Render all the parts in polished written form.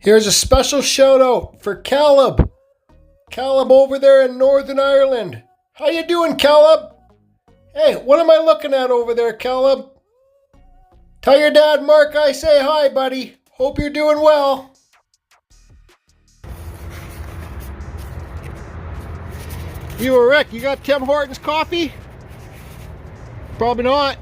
Here's a special shout out for Caleb. Caleb over there in Northern Ireland. How you doing, Caleb? Hey, what am I looking at over there, Caleb? Tell your dad Mark I say hi, buddy. Hope you're doing well. You or Rick, you got Tim Hortons coffee? Probably not.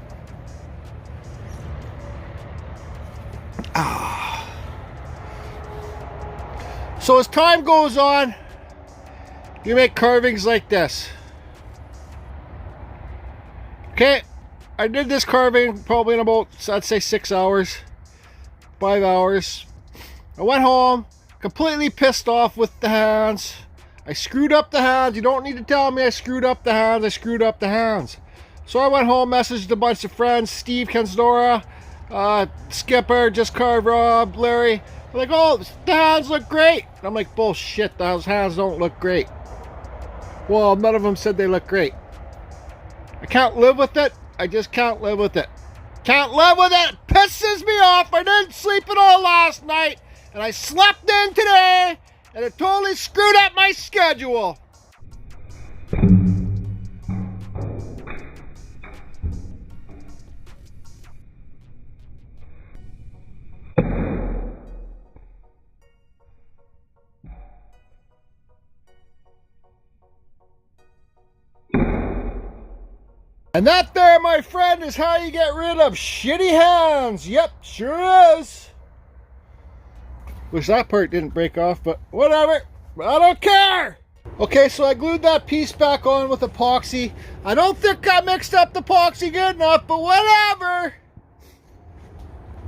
So as time goes on, you make carvings like this. Okay, I did this carving probably in about, I'd say 6 hours, 5 hours. I went home, completely pissed off with the hands. I screwed up the hands. You don't need to tell me I screwed up the hands. I screwed up the hands. So I went home, messaged a bunch of friends, Steve Kensdora, Skipper, Just Carve Rob, Larry. They're like, oh, the hands look great. And I'm like, bullshit, those hands don't look great. Well, none of them said they look great. I can't live with it. I just can't live with it. Can't live with it. It pisses me off. I didn't sleep at all last night. And I slept in today. And it totally screwed up my schedule. And that there, my friend, is how you get rid of shitty hands. Yep, sure is. Wish that part didn't break off, but whatever. I don't care. Okay, so I glued that piece back on with epoxy. I don't think I mixed up the epoxy good enough, but whatever.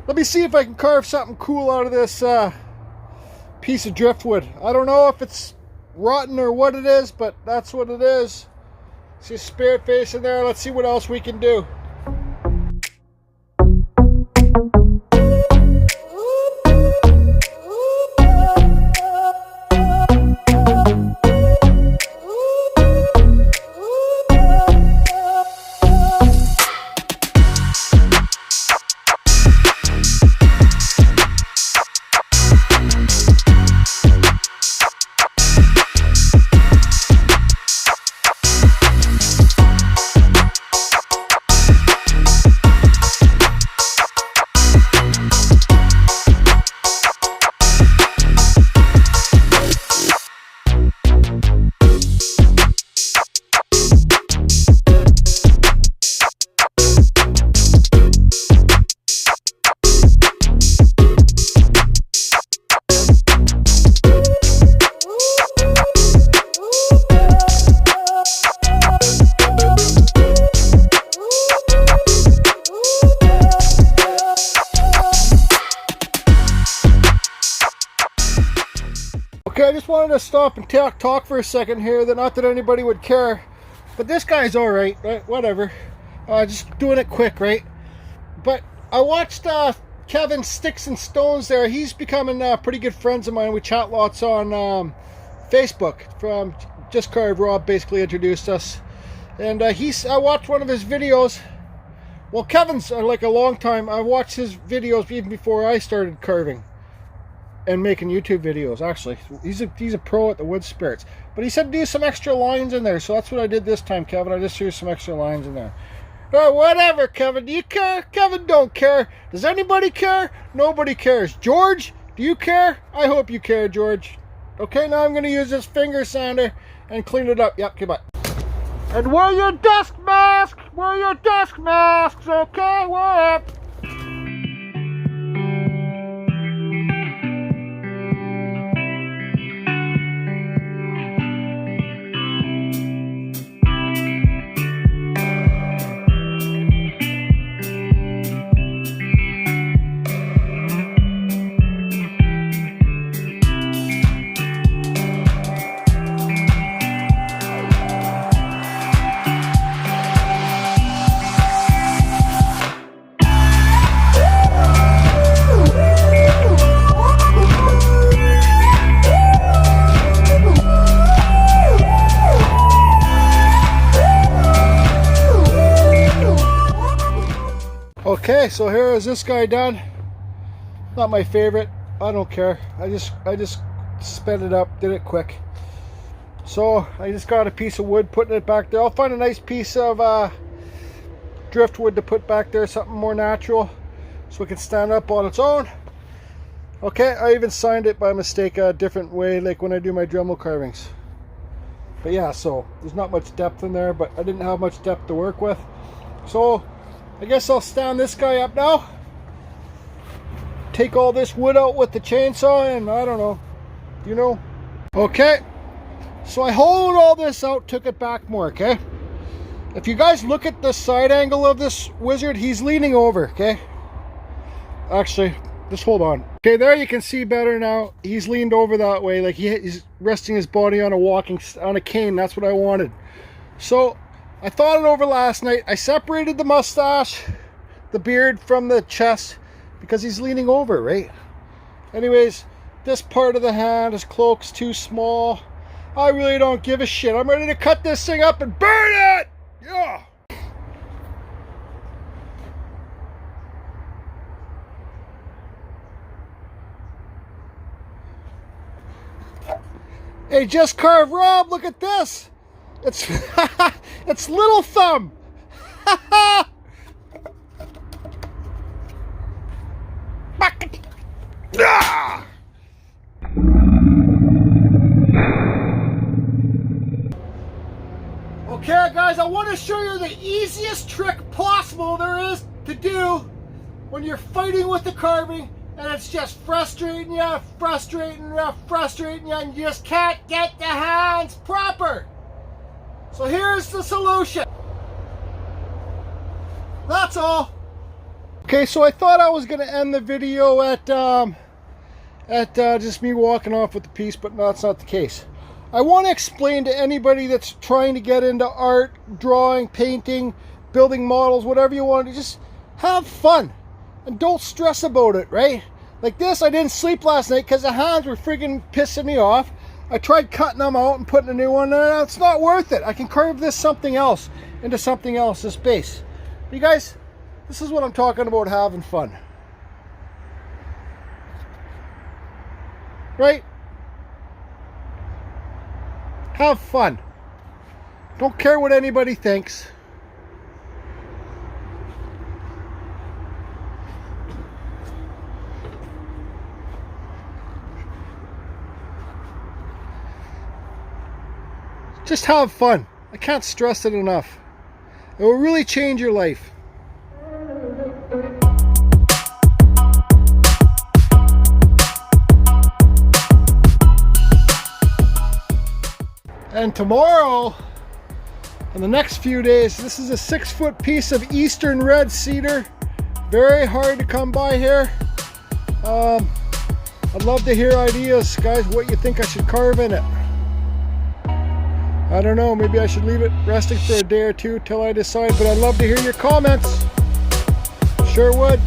Let me see if I can carve something cool out of this piece of driftwood. I don't know if it's rotten or what it is, but that's what it is. See a spirit face in there. Let's see what else we can do. Okay, I just wanted to stop and talk for a second here. Not that anybody would care, but this guy's all right, right? Whatever. Just doing it quick, right? But I watched Kevin Sticks and Stones there. He's becoming pretty good friends of mine. We chat lots on Facebook. From Just Carve Rob basically introduced us, and I watched one of his videos. Well, Kevin's like a long time. I watched his videos even before I started carving and making YouTube videos. Actually, he's a pro at the wood spirits, but he said do some extra lines in there, so that's what I did this time, Kevin. I just threw some extra lines in there. Whatever, Kevin. Do you care? Kevin don't care. Does anybody care? Nobody cares. George, do you care? I hope you care, George. Okay, now I'm going to use this finger sander and clean it up. Yep, goodbye. And wear your dust masks. Wear your dust masks, okay? Wear it. Okay, so here is this guy done. Not my favorite. I don't care. I just sped it up, did it quick. So I just got a piece of wood, putting it back there. I'll find a nice piece of driftwood to put back there, something more natural, so it can stand up on its own. Okay, I even signed it by mistake a different way, like when I do my Dremel carvings. But yeah, so there's not much depth in there, but I didn't have much depth to work with. So I guess I'll stand this guy up now. Take all this wood out with the chainsaw, and I don't know, you know. Okay, so I hollowed all this out, took it back more, okay? If you guys look at the side angle of this wizard, he's leaning over, okay? Actually, just hold on. Okay, there you can see better now. He's leaned over that way, like he's resting his body on a cane. That's what I wanted. So I thought it over last night. I separated the mustache, the beard from the chest, because he's leaning over, right? Anyways, this part of the hand, his cloak's too small. I really don't give a shit. I'm ready to cut this thing up and burn it! Yeah! Hey, Just Carve Rob, look at this! It's it's Little Thumb! Ah! Okay guys, I want to show you the easiest trick possible there is to do when you're fighting with the carving and it's just frustrating you, and you just can't get the hands proper. So here's the solution. That's all. Okay, so I thought I was going to end the video at just me walking off with the piece, but no, that's not the case. I want to explain to anybody that's trying to get into art, drawing, painting, building models, whatever you want to, just have fun and don't stress about it, right? Like this, I didn't sleep last night because the hands were freaking pissing me off. I tried cutting them out and putting a new one in. It's not worth it. I can carve this something else into something else, this base. You guys, this is what I'm talking about, having fun. Right? Have fun. Don't care what anybody thinks. Just have fun. I can't stress it enough. It will really change your life. And tomorrow, in the next few days, this is a 6-foot piece of Eastern red cedar. Very hard to come by here. I'd love to hear ideas, guys, what you think I should carve in it. I don't know, maybe I should leave it resting for a day or two till I decide, but I'd love to hear your comments. Sure would.